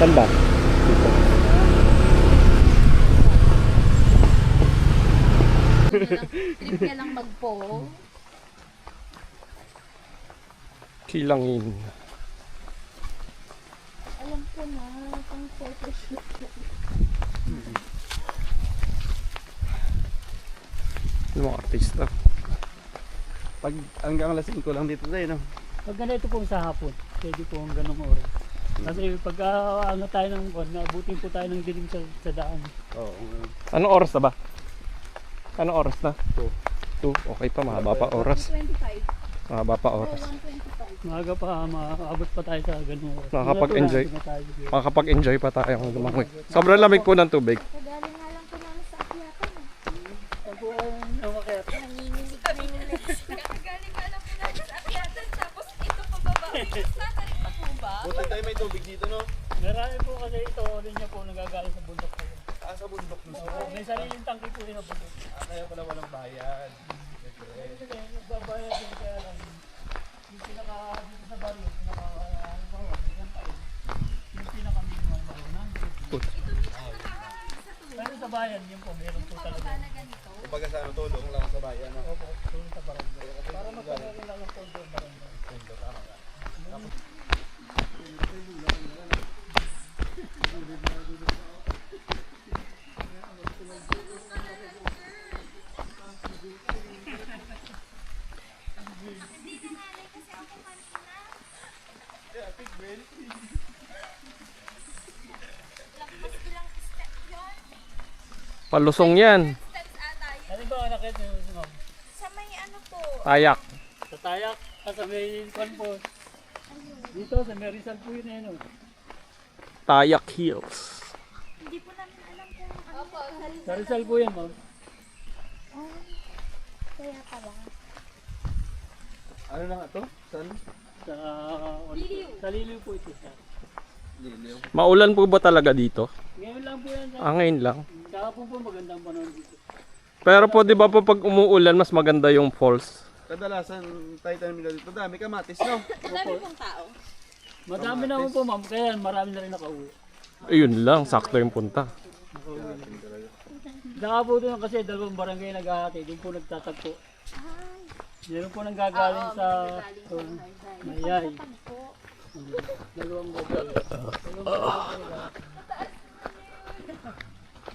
Saan ba? Dito. Trip niya lang magpo. Kilangin. Alam ko na, pang photoshoot. Yung mga artista. Pag hanggang alas 5 lang dito tayo, no? Pag ganito po sa hapon, pwede po ang ganong oras. Kasi pag ano tayo ng naabutin po tayo ng dilim sa daan. Oo. Anong oras na ba? Anong oras na? 2. Okay pa, mahaba pa oras. 125. Mahaba pa oras. 125. Maaga pa, maabot pa tayo sa ganong oras. Nakakapag-enjoy. Wala po na, Makakapag-enjoy pa tayo ng lumangoy. Sobrang lamig po ng tubig. Kagaling nga lang po namin sa akyatan. Pag po ang umakyat. Nanginginig na yung legs. Kakagaling nga lang po natin sa akyatan, tapos ito pababa. Natarik pa po ba? Buti tayo may tubig dito, no? Marami po kasi ito, niya po nagagaling sa bundok po. Sa bundok mo. May sariling tangki po yun ang bundok. Kaya pala walang bayad. Kasi nagbabayad din kaya lang. Yung pinaka dito sa baryo, yung pinaka minimum na yun. Pero sa bayan, yun po, meron po talaga. Kumbaga sa ano, tulong lang sa bayan, no? Opo, tulong sa barangay. Para magkakaroon lang ng pondo ng barangay. Palusong yan. Ano ba ang nakit nyo, ma'am? Sa may ano po, Tayak. Sa Tayak, sa may kwan po. Dito, sa may Rizal po yun eh, no? Tayak Hills. hindi po namin alam kung ano. Opo, Sa Rizal po yan, ma'am. kaya ka ba? Ano na nga to? Saan? Sa sa Liliw po ito. Liliw. Maulan po ba talaga dito? Ngayon lang po yan. Ngayon lang. Kahapon po magandang panahon dito. Pero po di ba po pag umuulan mas maganda yung falls? Kadalasan tayo nila dito. Dami kamatis, no? Madami pong tao. Madami naman po, ma'am. Kaya marami na rin nakauwi. Ayun lang, sakto yung punta. Nakabuto lang kasi dalawang barangay naghahati. Doon po nagtatagpo. Meron po nang gagaling sa Mayay. Dalawang barangay.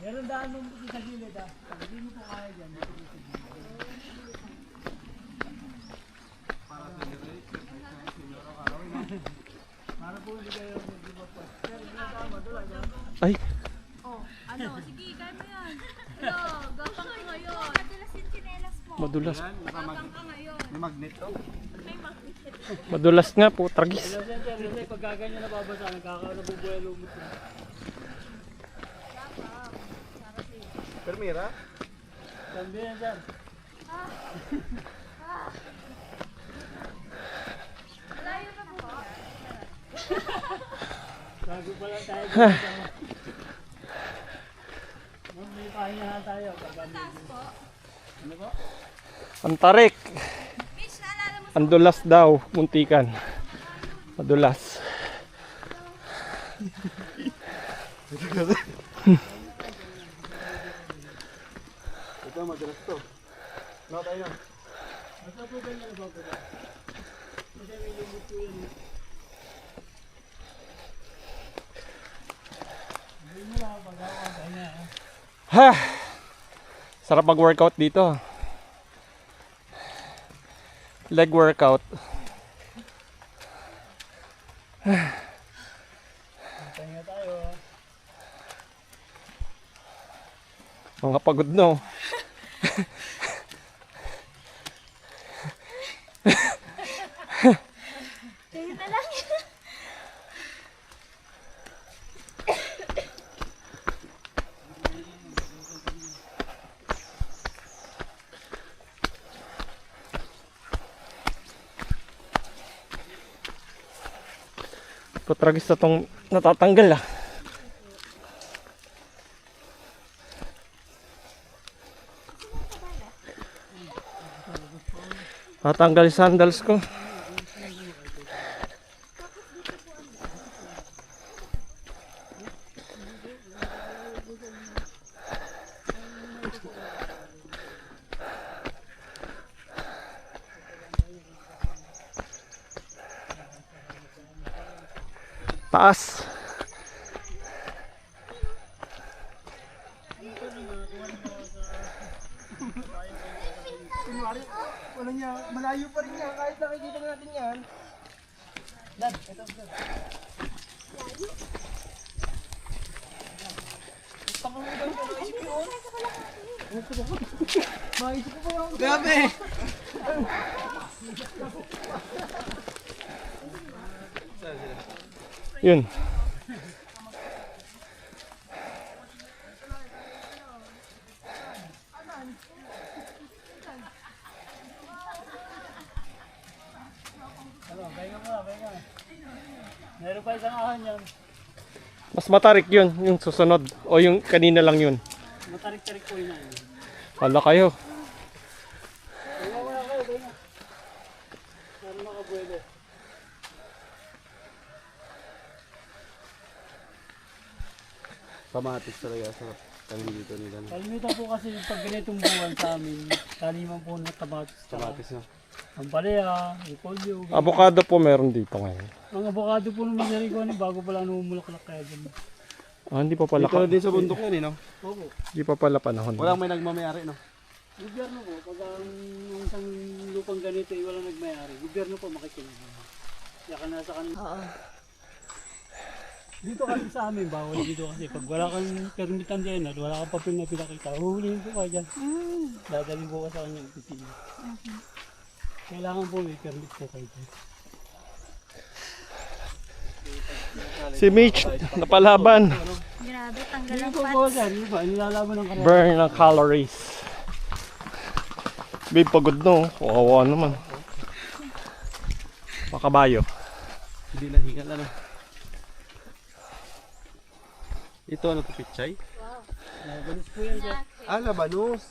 Meron daan mo sa gilid ah. Hindi mo po kaya dyan. Para po hindi kayo mag-give up. Ay, Ano, sige, kaya mo yan. Hello, gapang ka ngayon. Madalas yung chinelas mo. madulas. Gapang ka ngayon. May magnet, oh. May magnet. Madulas nga po, tragis. Hello, Sir. Kasi pag gaganyan nababasa, nagkakaroon lumot na. Permira? Tambi yan, Sir. Layo na po ba? Bago pa lang tayo. May pahinga na tayo. Taas po. Ano po? Ang tarik. Mitch, naalala mo Ang dulas daw, muntikan. Madulas. Ito, madalas to. No, tayo na. Basta po ganyan na ba po? Kasi may lumot po yan. Hindi mo lang pag-awa. Pahinga. Ha! Sarap mag-workout dito. Leg workout. Pahinga tayo. Mga pagod no. kayo na lang. Patragis na tong natatanggal ah. Natanggal yung sandals ko. Taas. Kunwari, wala niya, malayo pa rin niya, kahit nakikita natin yan. Dad, ito. Grabe! Yun. Meron pa isang ahon yan. Mas matarik yun, yung susunod. O yung kanina lang yun. Matarik-tarik po yun. Hala kayo. Wala kayo, kaya na. Para makabuelo. Kamatis talaga sa tanim dito nila. Kalimitan po kasi pag ganitong buwan sa amin, taniman po na kamatis. Kamatis na. Ang palaya, repolyo. Avocado po meron dito ngayon. Ang avocado po naman sa Rico, bago pala namumulaklak kaya dyan. Hindi pa pala, Dito din sa bundok yan eh, no? Opo. hindi pa pala panahon. Walang may nagmamayari, no? Gobyerno po, pag ang isang lupang ganito ay walang nagmayari, gobyerno po makikinig. Kaya ka nasa kanila. Dito kasi sa amin, bawal dito kasi pag wala kang permitan dyan at wala kang papel na pinakita, huhulihin po ka dyan. Dadalhin po ka sa kanyang opisina. Kailangan po may permit po kayo dyan. Si Mitch, napalaban. Grabe, tanggal Hindi ang po pat. po sir, di ba? Nilalaban ng karera. Burn ng calories. Babe, pagod no. Kawawa naman. Makabayo. Hindi na hingal, ano? Ito ano to, pichay? Galis po yan sir. Ah, labanos.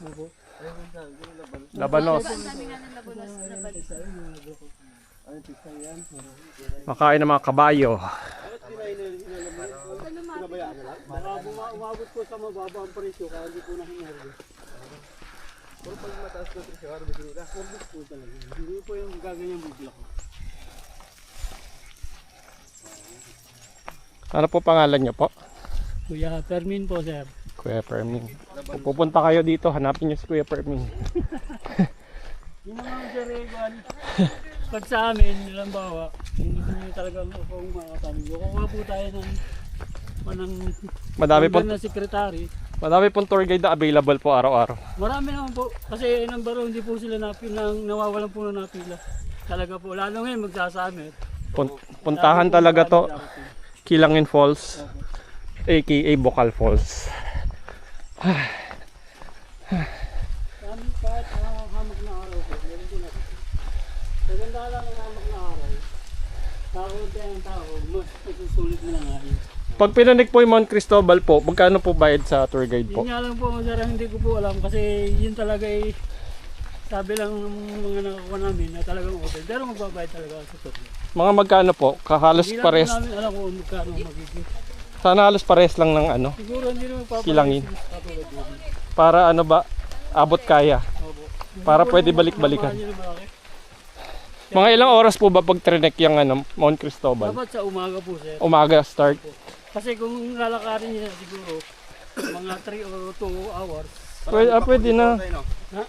Labanos. Ang dami nga ng labunas na balik. Makain ng mga kabayo. Baka umabot po sa mababa ang presyo kaya hindi po nahinari. Pero pag mataas na ito siya, harbi nila. Service po talaga. Hindi po yung gaganyan bigla ko. Ano po pangalan niyo po? Kuya Fermin po sir. Kuya Fermin. Kung pupunta kayo dito, hanapin niyo si Kuya Fermin. Yun naman sir Evan. Pag sa amin, halimbawa, hindi ko nyo talagang akong makakatanig. Kukuha po tayo ng Madami na sekretary. pong tour guide na available po araw-araw. Marami naman po. Kasi number one, hindi po sila nawawalan po na napila. Talaga po. Lalo ngayon magsasamit. Puntahan talaga to. Kilangin Falls, aka Bokal Falls. Kami kahit hamak na araw po. Meron po natin. Maganda lang ang hamak na araw. Takot tayo ang tao. Mas susulit na lang ngayon. Pag pinanik po yung Mount Cristobal po, magkano po bayad sa tour guide po? Yun nga lang po, sir, hindi ko po alam kasi yun talaga ay sabi lang ng mga nakakuha namin na talagang open. Pero magbabayad talaga sa tour. Mga magkano po? Halos Hindi lang pares. po namin alam kung magkano magiging. Sana halos pares lang ng ano. Siguro hindi naman papalit. Kilangin. Katulad yun. Para ano ba, abot kaya. Opo. Para Siguro pwede naman balik-balikan. mabahan yun ang malaki. Mga ilang oras po ba pag trinek yung ano, Mount Cristobal? Dapat sa umaga po, sir. Umaga start. Kasi kung lalakarin niya siguro mga 3 or 2 hours. Pwede na. Ha?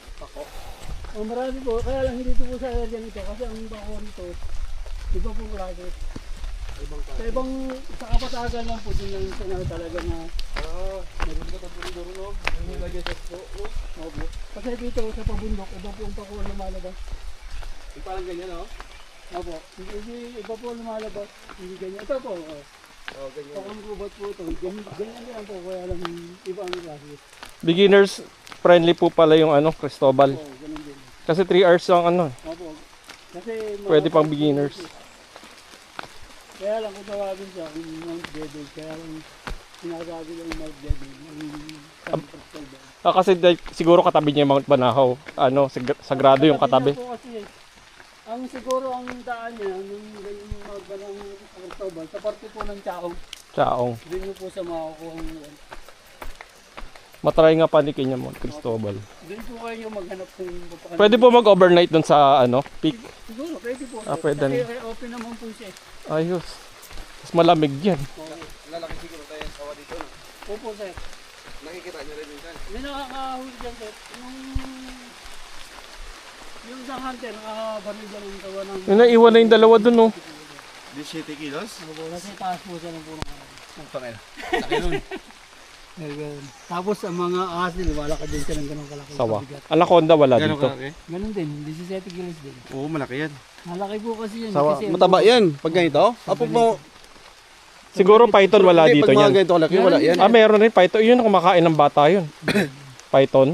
Oh, marami po. Kaya lang hindi po sa area nito kasi ang bako nito iba po marami. Sa ibang sa kapatagan lang po din lang sa talaga na Naganda ito po dito, no? Yung lagay sa po, no? opo. Kasi dito sa pabundok, iba po ang pakuha lumalabas. Yung parang ganyan, no? Opo. Hindi iba po lumalabas. Hindi ganyan. Ito po. Oo, ganyan. Pakang robot po ito. Ganyan din po. Kaya lang iba ang klase. Beginners friendly po pala yung ano, Cristobal. Oo, ganun din. Kasi 3 hours lang ano. Opo. Kasi Pwede pang beginners. Kaya lang kung tawagin siya kung Mount Dedel, kaya lang sinasabi lang Mount Dedel. Kasi siguro katabi niya yung Mount Banahaw. Ano, sagrado yung katabi. Po kasi, ang siguro ang daan niya, nung ganyan Mount Banahaw, sa parte po ng Chaong, Chaong. doon niyo po sa makakuha ng Matry nga panikin niya Mount Cristobal. doon po kayo maghanap kung papakan. Pwede po mag-overnight dun sa ano, peak. Siguro, pwede po. Pwede Kasi na. open naman po siya. Ayos. Mas malamig yan. Lalaki siguro tayo yung sawa dito. No? Opo, sir. Nakikita nyo rin minsan. May nakakahuli dyan, sir. Yung isang hunter, nakakabaril dyan ang tawa ng... Yung naiwan na yung dalawa dun, oh. 17 kilos? Opo, nasa taas po siya ng punong araw. Putang ina. Laki nun. Tapos ang mga ahas din, wala ka din siya ng ganong kalaki. Sawa. kabigat. Anaconda wala Gano'n dito. kalaki? Ganun din, 17 kilos din. Oo, malaki yan. Malaki po kasi yun. Sawa. Kasi Mataba yan. Pag ganito? Apo mo. Siguro python wala Hindi, dito pag mga yan. ganito kalaki, wala yan. Ah, meron rin python. Yun ang kumakain ng bata yun. Python.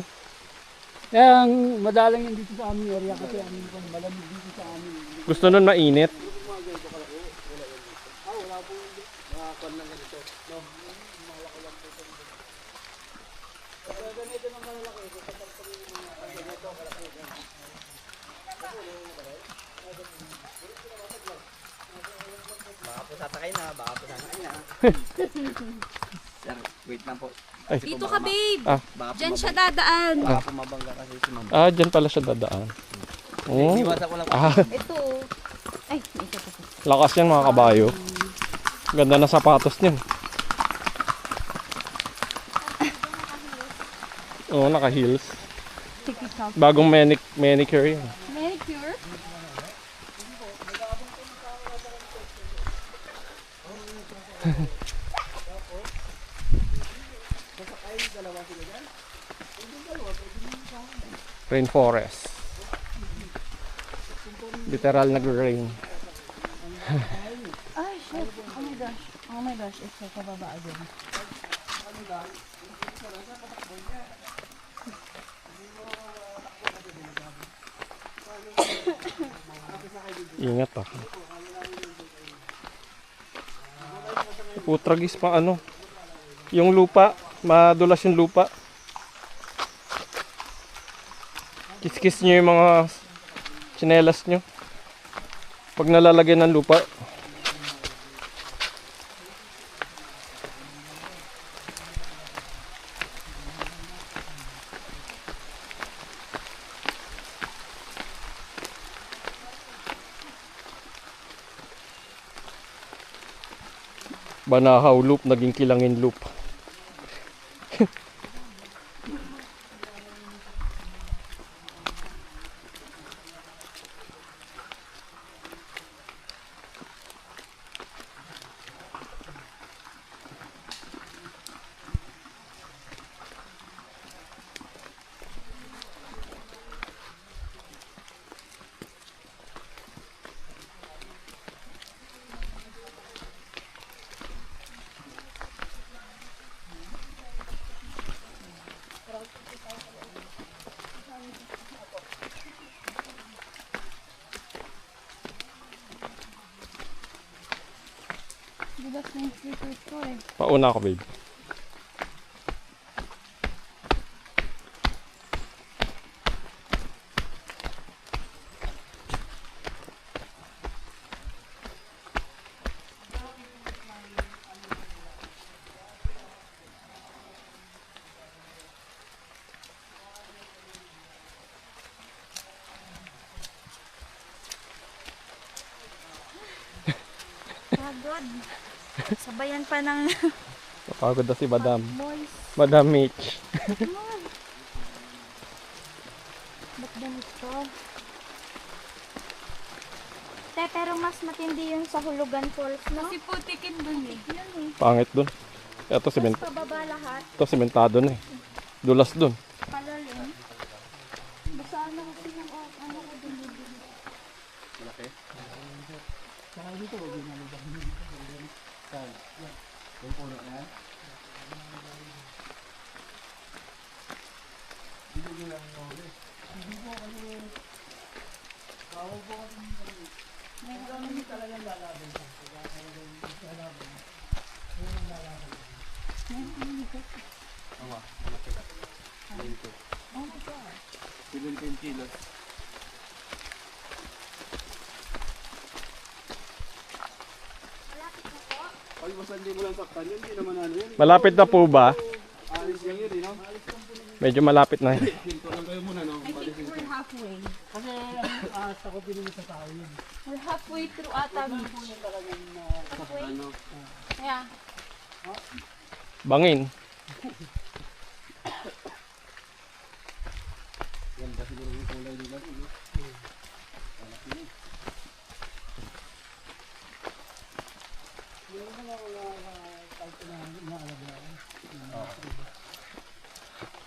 Kaya ang madalang yun dito sa aming area kasi malamig dito sa amin. Gusto nun mainit. Sir, wait lang po. Dito ka, babe. Ah. Diyan siya dadaan. Baka pumabangga kasi si ma'am. Ah, dyan pala siya dadaan. Oh. Iwasan ko lang. Ah, Ito. Ay, may isa pa. lakas yan mga kabayo. Ganda na sapatos niyan. Oo, naka-heels. Bagong manicure yan. Manicure? Rainforest. Literal nag-rain. Ay, shit. Oh my gosh. Oh my gosh. It's so kababa again. Ingat ah. Putragis pa ano. Yung lupa, madulas yung lupa. Kiskis nyo yung mga tsinelas nyo. Pag nalalagyan ng lupa. Banahaw loop, naging Kilangin loop. Diba na yung slippers ko eh. Pauna ako, babe. Pagod. Sabayan pa ng Napagod na si Madam. boys. Madam Mitch. Ba't ganito? Te, pero mas matindi yun sa Hulugan Falls, no? Kasi putikin dun eh. Yun eh. Pangit dun. Ito, Mas pababa lahat. sementado na eh. Dulas dun. Palalim. Basta ano kasi yung ano ko dun. Pag basta hindi mo lang saktan yun, hindi naman ano yun. Malapit na po ba? Medyo malapit na. I think we're halfway. Kasi ako pinili sa tao yun. We're halfway through ata. Halfway? Yeah. Bangin.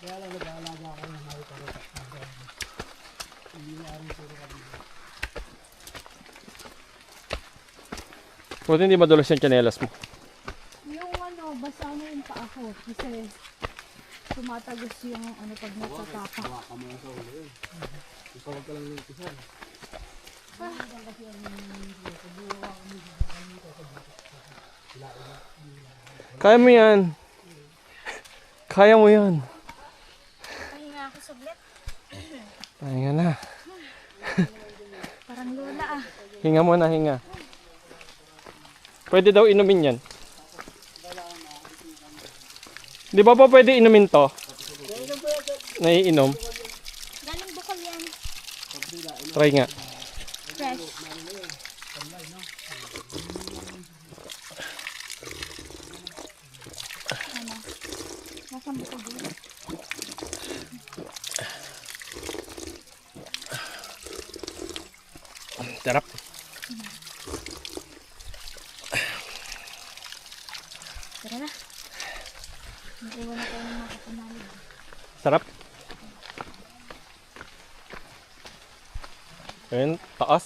Kaya lang nag-aalaga ako ng hari para sa hindi na rin puro kami. Buti hindi madulas yung tsinelas mo. Yung ano, basa mo yung paa ko. Kasi tumatagos yung ano pag nagtatapa. Kaya mo yan. Kaya mo yan. Pahinga ako saglit. Pahinga na. Parang lola ah. Hinga mo na, hinga. Pwede daw inumin yan. Di ba pa pwede inumin to? Naiinom. Galing bukal yan. Try nga. Fresh. Ano? Nasaan bukal din? Sarap. Tara na. Naiwan na tayo ng mga kapanalig. Sarap. Ayun, taas.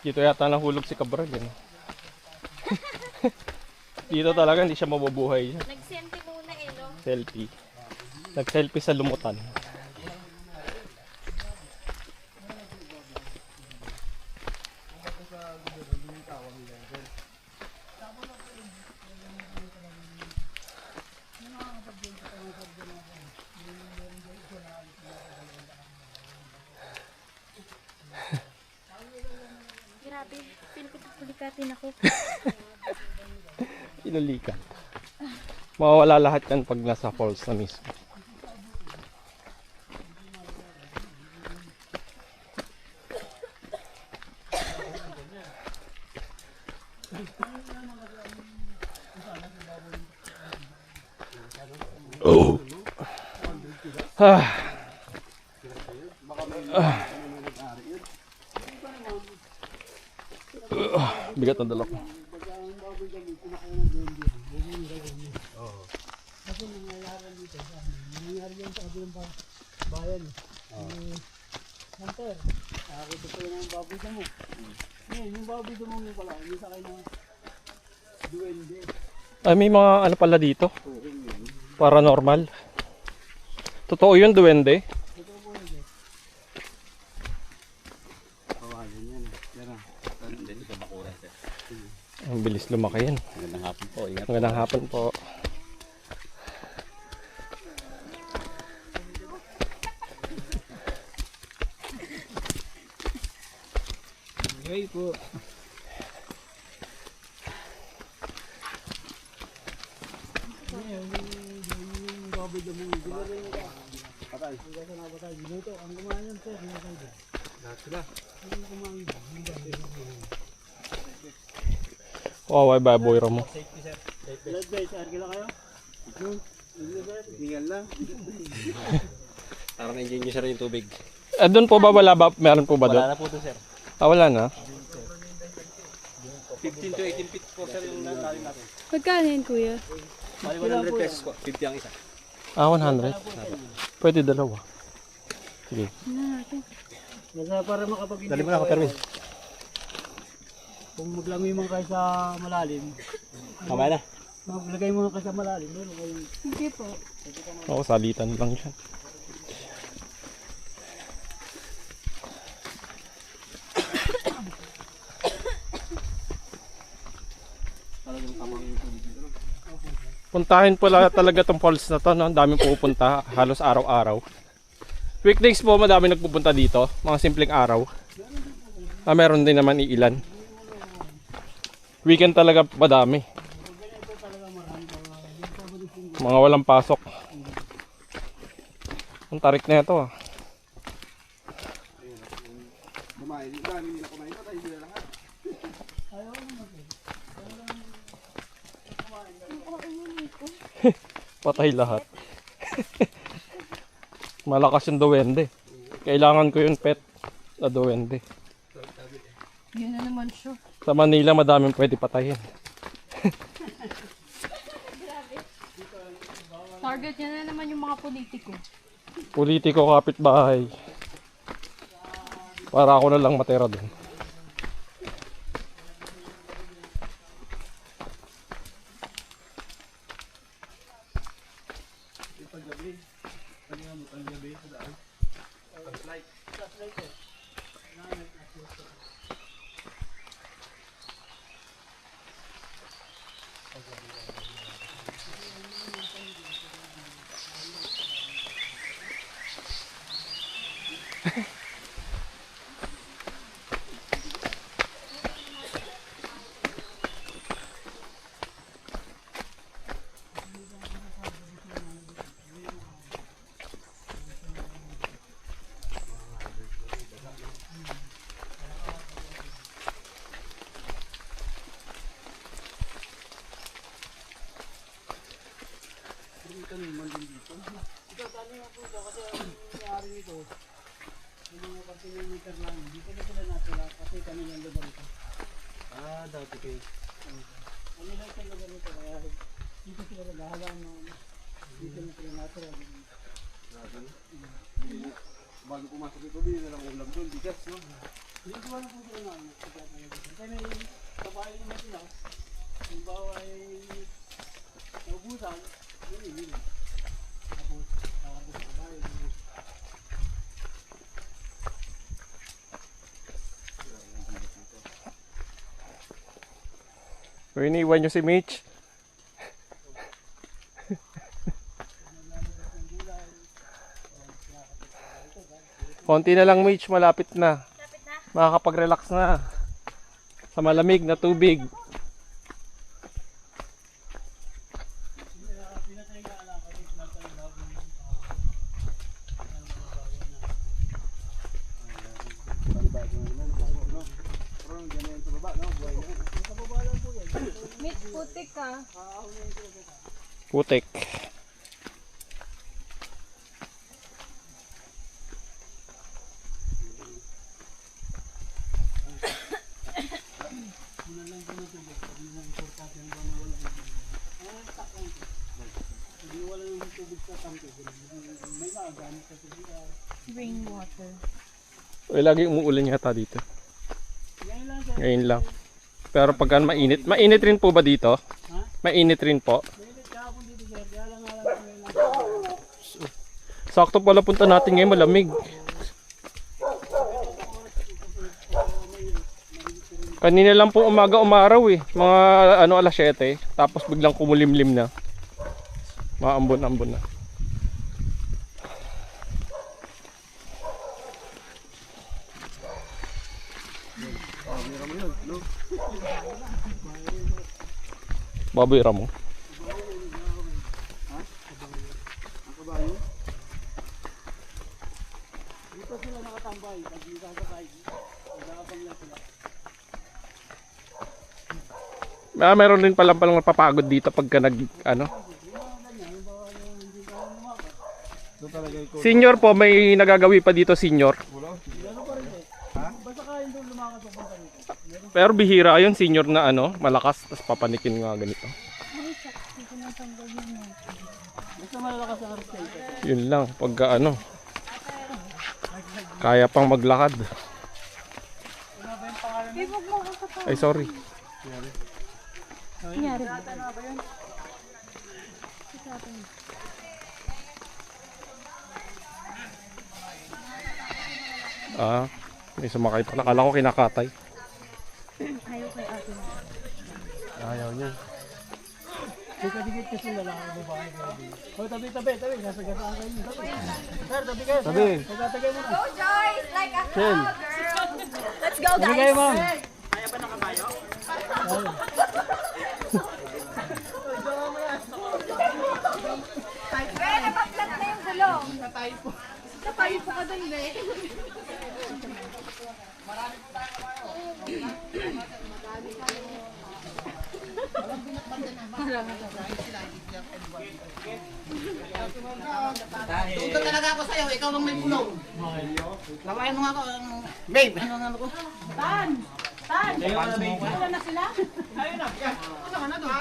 Dito yata nahulog si Cabral yun. Dito talaga hindi siya mabubuhay. Nag-senti muna eh, no? Selfie. Nag-selfie sa lumutan. Grabe, feel ko pulikatin ako. Inulika. Mawawala lahat yan pag nasa falls na mismo. Oh. Bigat na dala ko. Kasi nangyayari dito sa amin. Nangyayari yan sa ating bayan. Hunter, gusto ko yung baboy damo. Ngayon, yung baboy damo mo pala, hindi sa kayo ng duwende. Ay, may mga ano pala dito. Paranormal. Totoo yun, duwende. Ang bilis lumaki yan. Magandang hapon po. Ingat. Magandang hapon po. Enjoy po. Yung baboy damo, ginagay nyo ka. Patay. Yung gasa na patay. Ginuto, ang kumain yan sir. Ginagay dyan. Lahat sila. Yung kumain dyan. Yung baboy damo. Wow, ay baboy mo. Blood guys, argila kayo? Hingal lang. Parang enjoy nyo sir yung tubig. Doon po ba wala ba? Meron po ba doon? Wala na po doon sir. Wala na. 15 to 18 feet po sir yung natin natin. Magkano yun, kuya? Bali 100 pesos po. 50 ang isa. 100. Pwede dalawa. Sige. Nasa para makapag-enjoy. Dali mo na ako permis. Kung maglangoy mo kayo sa malalim, Mamaya na. maglagay mo kayo sa malalim, meron kayong Hindi po. Oo, salitan lang yan. Puntahin pala talaga tong falls na to, no? Ang daming pupunta, halos araw-araw. Weekdays po, madami nagpupunta dito, mga simpleng araw. Meron din naman iilan. Weekend talaga madami. Mga walang pasok. Ang tarik na ito ah. Patay lahat. Malakas yung duwende. Kailangan ko yung pet na duwende. Yun na naman siya. Sa Manila madaming pwede patayin. Target niya na naman yung mga politiko. Politiko, kapitbahay. Para ako na lang matira doon. Bago pumasok ito, bili na lang ulam doon, bigas, no? So iniwan nyo si Mitch. Konti na lang Mitch, malapit na. Makakapag-relax na. Sa malamig na tubig. Mitch, putik ka. Putik. Rainwater. Uy, lagi umuulan yata dito. Ngayon lang. Pero pagka mainit, mainit rin po ba dito? Mainit rin po. Sakto pala punta natin ngayon, malamig. Kanina lang po umaga umaraw eh. Mga ano alas 7. Tapos biglang kumulimlim na. Maambon-ambon na. Baboy ramo. Meron din palang napapagod dito pagka nag ano. Senior po, may nagagawi pa dito senior. Pero bihira yun, senior na ano, malakas, tapos papanikin nga ganito. Yun lang, pagka ano, kaya pang maglakad. Ay, sorry. Nangyari ba? Ah, may sumakay pa. Nakala ko kinakatay. Ayaw kay ate. Ayaw niya. Dikit-dikit kasi lalaki ang babae. Oh, tabi. Nasa gasaan kayo. Sir, tabi kayo. Tabi. Tabi mo na. Go, Joyce! Like a Chen. girl! Let's go, Tabi kayo, guys! ma'am. Kaya pa ng kabayo? Tayo po. Tayo po ka dun, eh. Tuto talaga ako sa'yo, ikaw lang may pulong. Lawayan mo nga ako. Babe, ano nga ako? Tan! Wala na sila? Ayun na, yan. Ano ka na doon?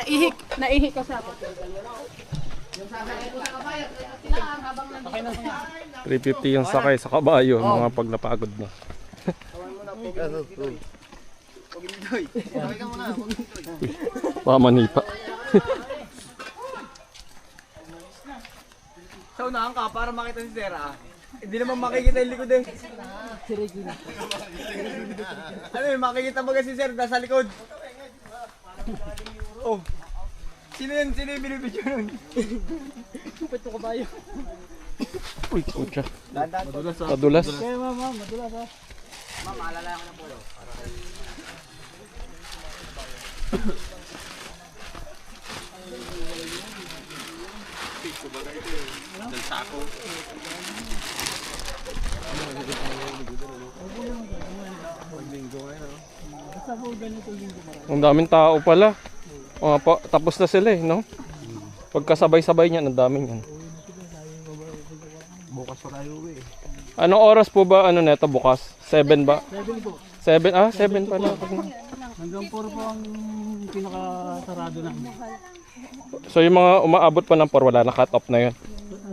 Ay, Naihik kasi ako. yung sasakay ko sa kabayan. Kailangan habang nandito. 350 yung sakay sa kabayo, mga pag napagod na. Pag-enjoy. Sabay ka muna, pag-enjoy. Baka manipa. Sa unahan ka para makita si Sarah. Hindi naman makikita yung likod eh. Ano yun, makikita mo kasi si Sarah nasa likod. Oh. Sino yun? Sino yung binibidyo nun? Pwede ko kabayo. Uy, kutsa. Madulas ah. Madulas. Kaya mama, madulas ha. Ma'am, maalala ko na po yun. Basta po ganito linggo marami. Ang daming tao pala. Tapos na sila eh, no? Pagkasabay-sabay niyan, ang daming yan. Bukas pa tayo eh. Anong oras po ba ano neto bukas? 7 ba? 7 po. 7? Ah, 7 pala. Hanggang 4 po ang pinakasarado namin. So yung mga umaabot pa ng 4, wala na, cut off na yun.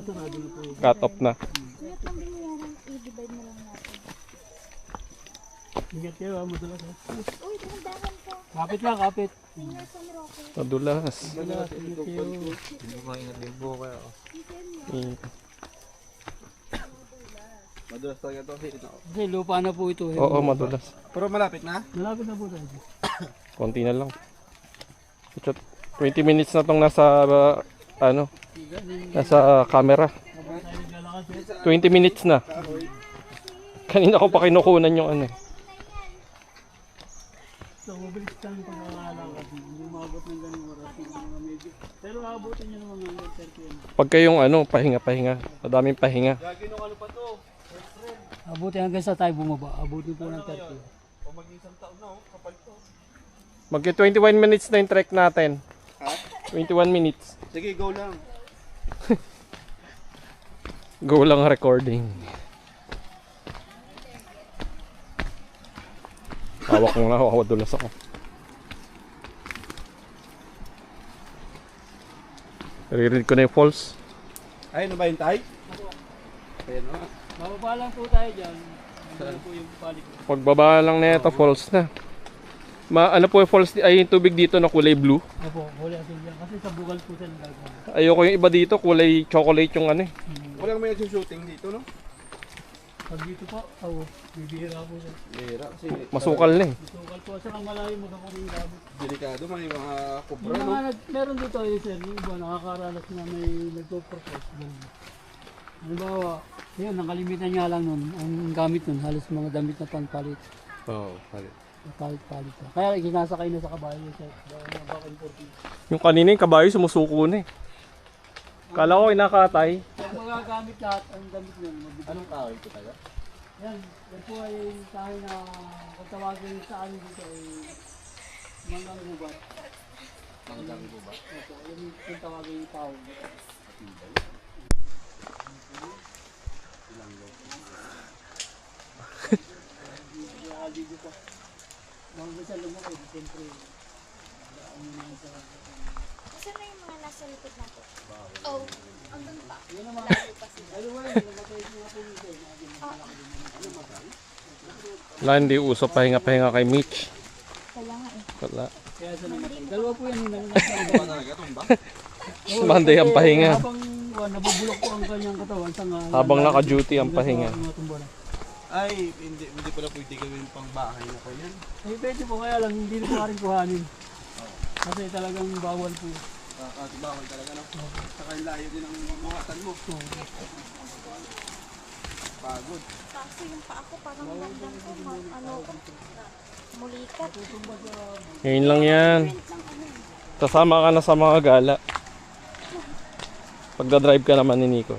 Sarado na po. Cut off na. Ingat kayo ha, madulas ha. Kapit lang, kapit. Madulas. Madulas, ingat kayo. Madalas talaga ito. Kasi lupa na po ito. Oo, madulas. Pero malapit na? Malapit na po tayo. Konti na lang. 20 minutes na tong nasa nasa camera. 20 minutes na. Kanina ko pa kinukunan yung ano. So, mabilis lang yung pag-aalakad. Hindi umabot ng ganung oras. Mga medyo. Pero aabutin nyo naman ng 30 yan. Pag kayong pahinga. Madaming pahinga. Abutin hanggang sa tayo bumaba. Abutin po ng 30. Magki 21 minutes na yung trek natin. 21 minutes. Sige, go lang. Go lang recording. Hawak mo na ako, dulas ako. Naririnig ko na yung falls. Ayun na ba yung tay? Ayun na. Bababa lang po tayo dyan. Ano po yung balik. Pagbaba lang na ito, falls na. Ano po yung falls, ay yung tubig dito na kulay blue. Opo, huli asin dyan. Kasi sa bugal po sila nagagawa. Ayoko yung iba dito, kulay chocolate yung ano eh. Walang may nagsushooting dito, no? Pag dito po, bibihira po siya. Bihira kasi Masukal na eh. Masukal po. Sa kang malayo magkakaroon yung gamit. delikado. May mga kubra, Yung no? mga meron dito ay sir, yung iba nakakaranas na may nagpo-propose. Halimbawa, yun, ang kalimitan niya lang nun, ang gamit nun, halos mga damit na panpalit. Oo, palit. Palit-palit. Kaya ikinasakay na sa kabayo sir. Bakit important? Yung kanina yung kabayo sumusuko na eh. Kala ko kinakatay. Kung magagamit lahat, ang damit nun, Anong kahoy ito tayo? yan po ay tayo na kung tawagin sa amin dito ay manggang gubat. Manggang ba? Ito, yun yung tawagin yung tao. Mga bisa lumaki, siyempre. Kasi na yung mga nasa likod natin. Oh, andun pa. Wala, hindi uso pahinga-pahinga kay Mitch. Wala nga eh. Wala. Kaya sa namatay. Dalawa po yan yung Ba talaga tumba? Monday ang pahinga. Habang nabubulok po ang kanyang katawan sa nga. Habang naka-duty ang pahinga. Ay, hindi pala pwede gawin pang bahay na ko yan. Eh, pwede po kaya lang, hindi na po rin kuhanin. Kasi talagang bawal po. Kasi bawal talaga, no? Saka yung layo din ang buhatan mo. Pagod. Kaso yung paa ko parang gandang ko. Ano ko? Mulikat. Ngayon lang yan. Kasama ka na sa mga gala. Pagdadrive ka naman ni Nico.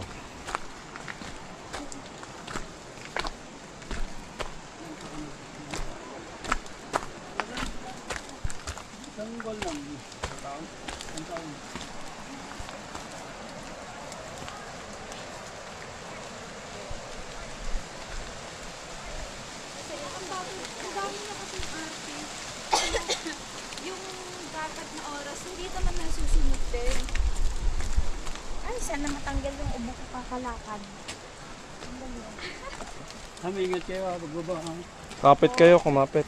buwan lang. Ang taon. Ang dami na kasi arte. Yung dapat na oras, hindi naman nasusunod din. Ay, sana matanggal yung ubo ko kakalakad. Kami ingat kayo pagbaba. Kapit kayo, kumapit.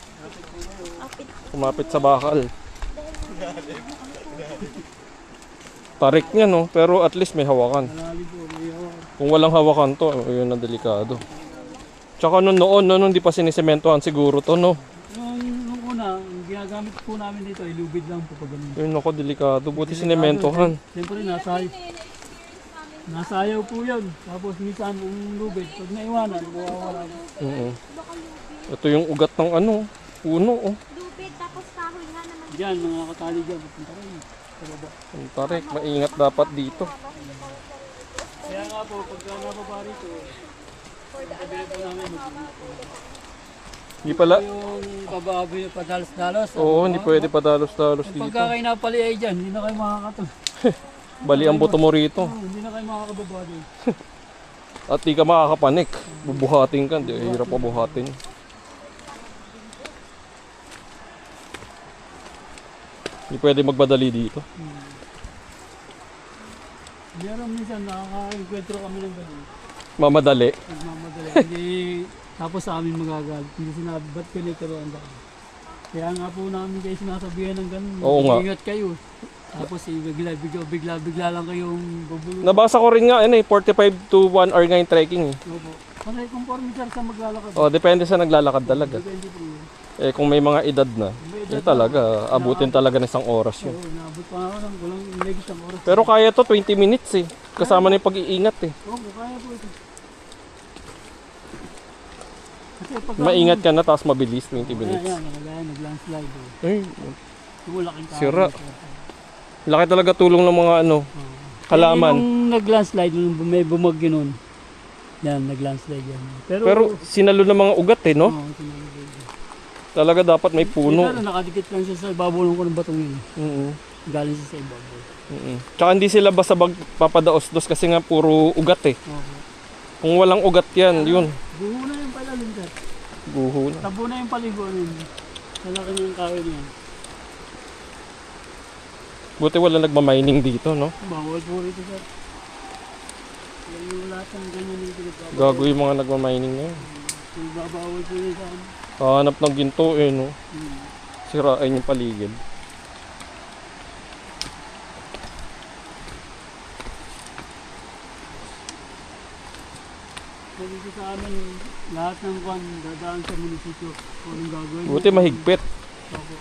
Apit. Kumapit sa bakal. Tarik niya no, pero at least may hawakan. Malalim po, may hawa. Kung walang hawakan to, yun ang delikado. Tsaka nung di pa sinisimentohan siguro to no. Nung una, ang ginagamit po namin dito ay lubid lang po pag ganun. Yun ako delikado, buti sinimentohan. Siyempre nasayaw po yun. Tapos minsan ang lubid, pag naiwanan, mawawala. Oo. Ito yung ugat ng ano, puno oh. Lubid, tapos kahoy nga naman. Diyan, mga katali dyan, pupunta kayo. Sa baba. Ang tarik, maingat dapat dito. Kaya nga po, pagka nababa rito, pagkabili po namin Hindi pala, yung pababi, padalos-dalos. oo, hindi pwede padalos-dalos dito. Pagka kayo napali ay dyan, hindi na kayo makakatulog. Bali ang buto mo rito. Hindi na kayo makakababa doon. At di ka makakapanik. Bubuhatin ka, di hirap pa buhatin. Hindi pwede magmadali dito. Meron minsan nakaka-enkwentro kami ng ganun. Mamadali. Nagmamadali. Hindi, tapos sa amin magagalit. Hindi sinabi, ba't ganito ang daan? Kaya nga po namin kayo sinasabihan ng ganun. Oo nga. Ingat kayo. Tapos bigla lang kayong bubulong. Nabasa ko rin nga, 45 to 1 hour nga yung trekking eh. Opo. Kasi conforme sir sa maglalakad. O, depende sa naglalakad talaga. Depende po yun. Eh, kung may mga edad na, eh talaga, abutin talaga ng isang oras yun. Oo, naabot pa nga ako ng walang negit ang oras. Pero kaya to 20 minutes eh. Kasama na yung pag-iingat eh. Oo, kaya po ito. Kasi pag Maingat ka na, tapos mabilis 20 minutes. Ayan, nag-landslide. Ay, Tumulaking tao. Sira. laki talaga tulong ng mga ano, halaman. Yung nag-landslide, nung may bumagyo nun. Yan, nag-landslide yan. Pero sinalo ng mga ugat eh, no? Oo, sinalo. Talaga dapat may puno. Pero nakadikit lang siya sa ibabaw ng ng batong yun. Oo. Galing siya sa ibabaw. Tsaka hindi sila basta papadaos-dos kasi nga puro ugat eh. Okay. Kung walang ugat yan, yun. Buho na yung palalim sir. Guho na. Tabo na yung paliguan yun. Malaki na yung kahoy niya. Buti wala nagmamining dito, no? Bawal po rito sir. Yan yung lahat ng ganyan yung pinagbabaw. Gago yung mga nagmamining na yun. Pinagbabawl po yun sa ano. Hanap ng ginto eh, no? Sirain yung paligid. So dito sa amin, lahat ng kwan dadaan sa munisipyo. Kung anong gagawin. Buti mahigpit. Opo.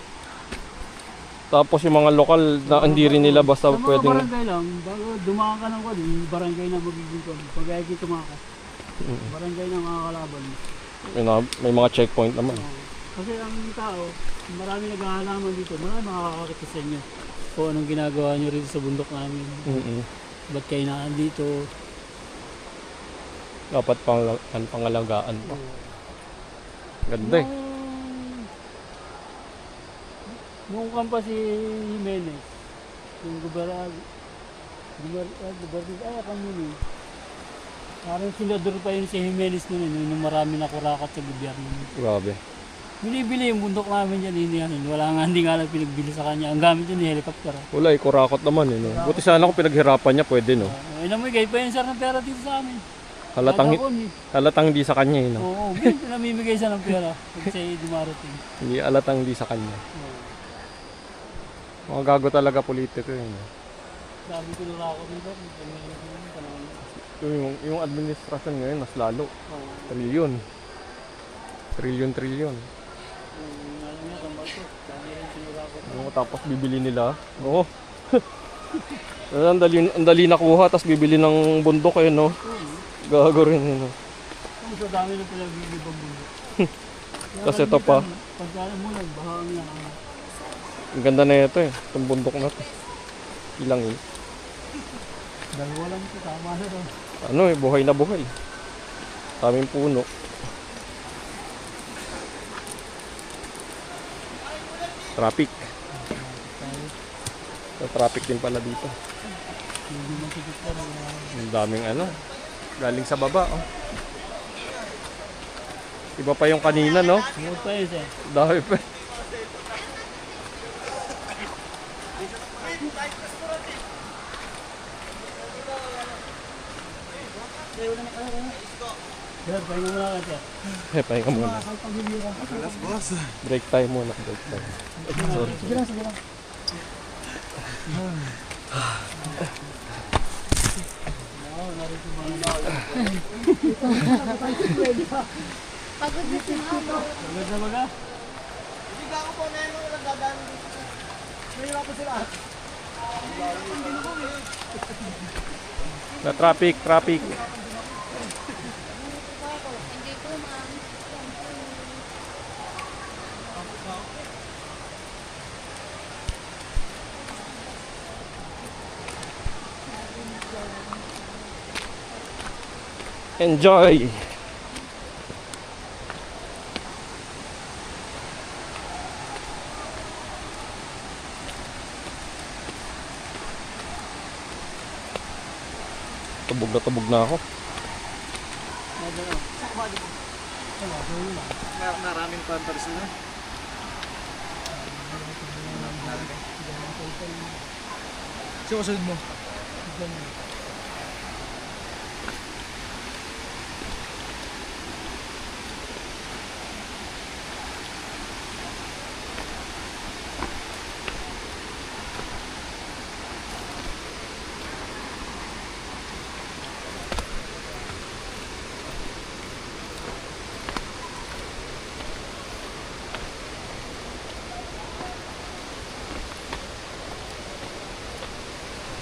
Tapos yung mga lokal na hindi rin nila basta Sa mga pwedeng... barangay lang, bago dumaan ka ng kwan, yung barangay na magiging kwan. Pag ay tumakas, barangay na makakalaban. May mga checkpoint naman. Kasi ang tao, marami naghahalaman dito, marami makakakita sa inyo. Kung anong ginagawa nyo rito sa bundok namin. Ba't kayo naandito? Dapat pangalagaan pa. Ganda eh. Nung kampa si Jimenez, yung gubernar, parang sinador pa yun si Jimenez nun, nung marami na kurakat sa gobyerno. Grabe. Binibili yung bundok namin dyan, wala nga, hindi nga lang pinagbili sa kanya. Ang gamit yun, helicopter. Wala eh, kurakot naman eh. No? Buti sana kung pinaghirapan niya, pwede no. Namigay pa yun sir ng pera dito sa amin. Halatang hindi sa kanya eh. No? Oo, namimigay siya ng pera pag siya dumarating. Hindi halatang hindi sa kanya. Mga gago talaga politiko yun. Sabi ko na ako dito. Yung administrasyon ngayon, mas lalo. Trilyon. Trilyon. Tapos bibili nila. Oo. Ang dali nakuha, tapos bibili ng bundok eh, no? Gago rin yun. Sa dami na pala bibibang bundok. Tapos ito pa. Pagka mo nagbahang na. Ang ganda na ito eh. Itong bundok na ito. Ilang eh. Dalawa lang ito, tama na ito. Ano eh, buhay na buhay. Kaming puno. Traffic. May traffic din pala dito. Hindi matikit pa rin. Ang daming ano. Galing sa baba, oh. Iba pa yung kanina, no? Huwag pa yun, sir. Dami pa. Sir, pahinga muna ka, sir. Pahinga muna. Break time muna. Break time. Sorry. Sige lang, sige lang. Pagod na si Mama. Pagod na baga? Hindi ka ako po na yun, walang dadaan dito. Mahirapan sila. Na traffic. Hindi po, ma'am. Enjoy! Tubog na ako. Maraming pampers na. Sino kasunod mo?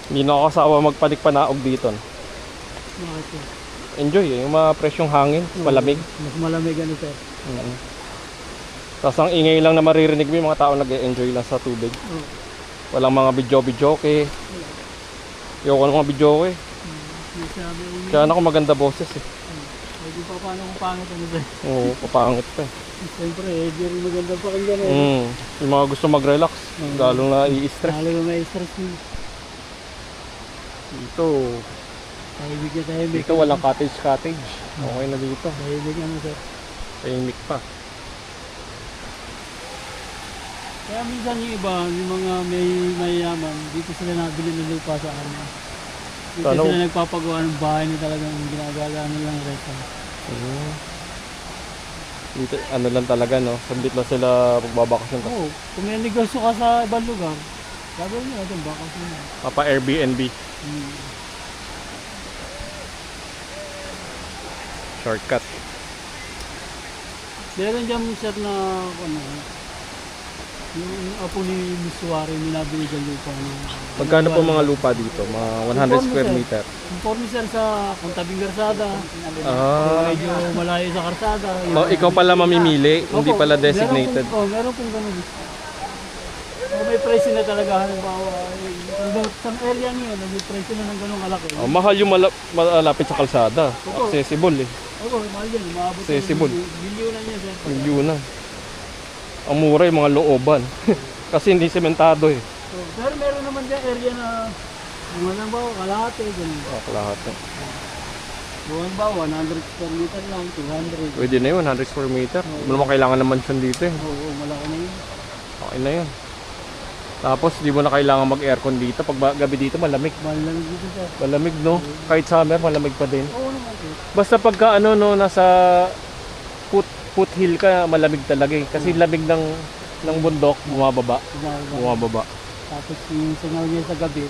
Hindi na ako kasawa magpanik-panaog dito. Bakit, sir? Enjoy yung mga presyong hangin, malamig. Mas malamig ano, sir. Tapos ang ingay lang na maririnig mo yung mga tao nag-enjoy lang sa tubig. Oo. Walang mga video-videoke. Ayoko ng mga videoke. May sabi ko, Kaya ako maganda boses eh. hindi pa paano kung pangit ano, sir. Oo, papangit pa eh. Siyempre, hindi rin maganda pakinggan eh. Yung mga gusto mag-relax, lalong na i-stress. Lalo na may stress mo. Dito, Tahimik na tahimik. dito walang cottage. Okay na dito. Tahimik ano, sir. Tahimik pa. Kaya minsan yung iba, yung mga may mayayaman, dito sila nabili ng lupa sa ano. Dito Ano? sila nagpapagawa ng bahay na talagang ginagawa nilang restaurant. Dito, ano lang talaga no, sandit lang sila magbabakasyon ka. Oo, kung may negosyo ka sa ibang lugar, gagawin nyo natin bakasyon na. Papa Airbnb, shortcut. Meron dyan sir na, ano, yung apo ni Misuari, minabili dyan lupa. Magkano po mga lupa dito? Mga 100 square meter. Informe sir sa kung tabing karsada, Ah, medyo malayo sa karsada. ikaw pala mamimili, hindi Opo, pala designated. Meron pong ganun. May presyo na talaga, halimbawa, sa area niyo, may presyo na ng ganung kalaki. Mahal yung malapit sa kalsada. Accessible eh. Oo, mahal yan, umabot Accessible. Bilyonan niya sir. Yun na. Ang mura yung mga looban. Kasi hindi sementado eh. So, pero meron naman dyan area na, kung halimbawa, kalahati, ganun. Lahat eh. Kung halimbawa, 100 square meter lang, 200. Pwede na yun, 100 square meter. Hindi mo naman kailangan ng mansion dito eh. Oo, malaki na yun. Okay na yun. Tapos di mo na kailangan mag-aircon dito. Pag gabi dito malamig. Mahal lang dito sir. Malamig no? Kahit summer malamig pa din. Oo naman sir. Basta pagka ano no, nasa foothill ka, malamig talaga eh. Kasi lamig ng bundok, bumababa. Bumababa. Tapos yung singaw niya sa gabi,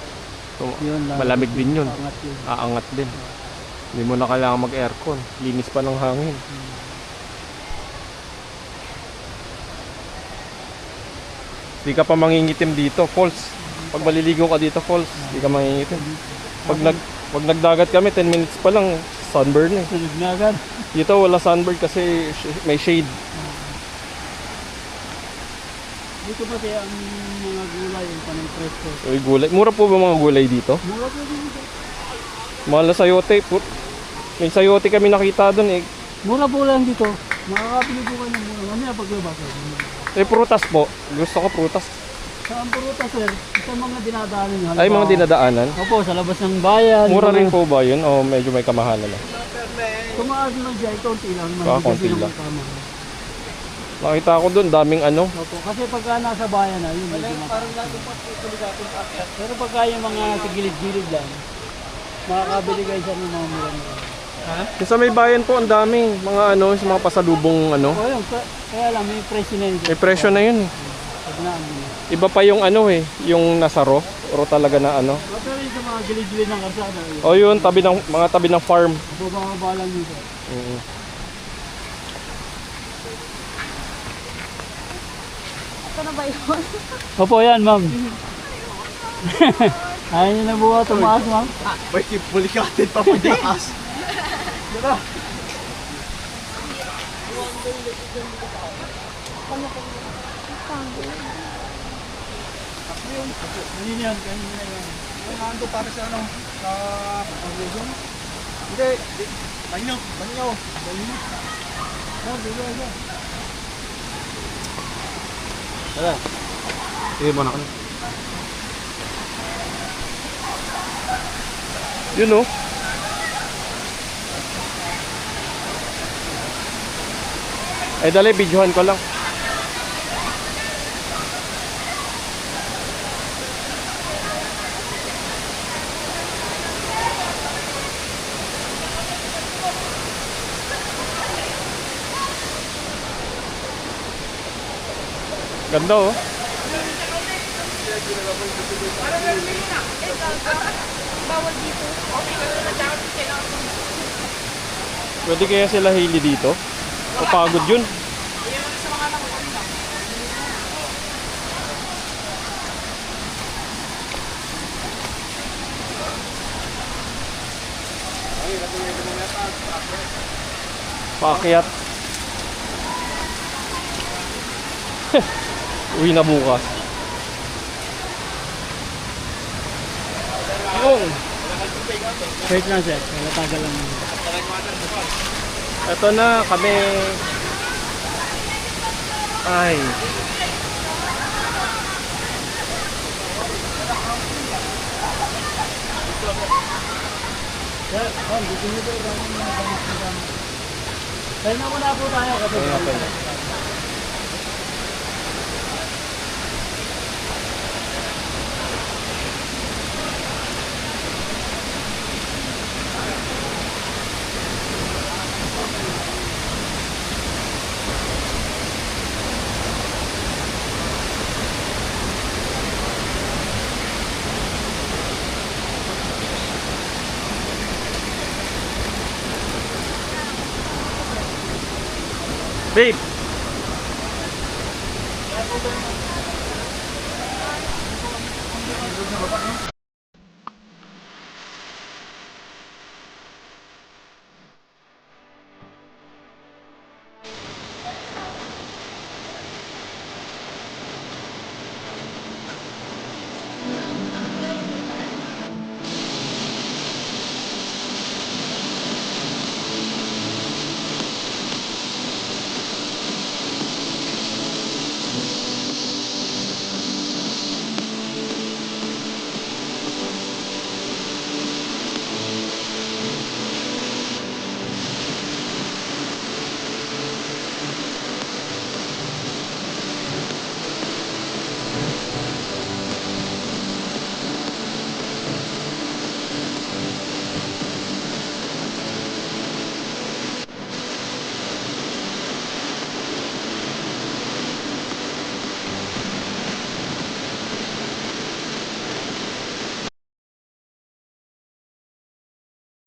So, yun lang. malamig din yun. Angat yun. Aangat din. Hindi mo na kailangan mag-aircon. Linis pa ng hangin. Di ka pa mangingitim dito, falls. Pag maliligo ka dito, falls, di ka mangingitim. Pag nagdagat kami, 10 minutes pa lang, sunburn eh. Sunod na agad. Dito wala sunburn kasi may shade. Dito pati ang mga gulay, yung panay presko. Uy, gulay. Mura po ba mga gulay dito? Mura po din dito. Mahal na sayote. May sayote kami nakita doon eh. Mura po lang dito. Makakapili po kayo ng mura. Mamaya paglabas. Eh, prutas po. Gusto ko prutas. Sa Ampuruta sir, sa mga dinadaanan nyo. Ay, mga dinadaanan. Opo, sa labas ng bayan. Mura mga- rin po ba yun? O medyo may kamahalan na? Tumaas naman siya, konti lang. Konti lang. Tama. Nakita ko doon, daming ano. Opo, kasi pagka nasa bayan na, yun medyo Parang lagi pa tuloy natin akyat. pero pagka yung mga sa gilid-gilid lang, makakabili kayo sa mga mura-mura. Yung sa may bayan po, ang dami. Mga ano, sa mga pasalubong ano. O yun, kaya lang, may presyo na yun. May presyo na yun. Pag na, ano. Iba pa yung ano eh, yung nasa raw. Raw talaga na ano. Pero yung sa mga gilid-gilid ng karsada, yun. O yun, mga tabi ng farm. Bumababa lang dito. Ito na ba yun? Opo, yan, ma'am. Ayaw niyo na buha tumaas, ma'am. May kipulikatin pa po taas. Kanina yan, kanina yan. Ang hando para sa ano? Sa panglugon? Hindi. Banyo. Banyo. Sige mo na ka. Yun oh. Ay dali, videohan ko lang. Ganda oh. Bawal dito. Pwede kaya sila hili dito? Kapagod yun. Paakyat. Uwi na bukas. Yung. Wait lang, sir. Natagal lang. Ito na kami. Ay. Sir, ma'am, dito nyo po yung mga gamit na gamit. Kaya na muna po tayo kasi. Ayun na po. Babe.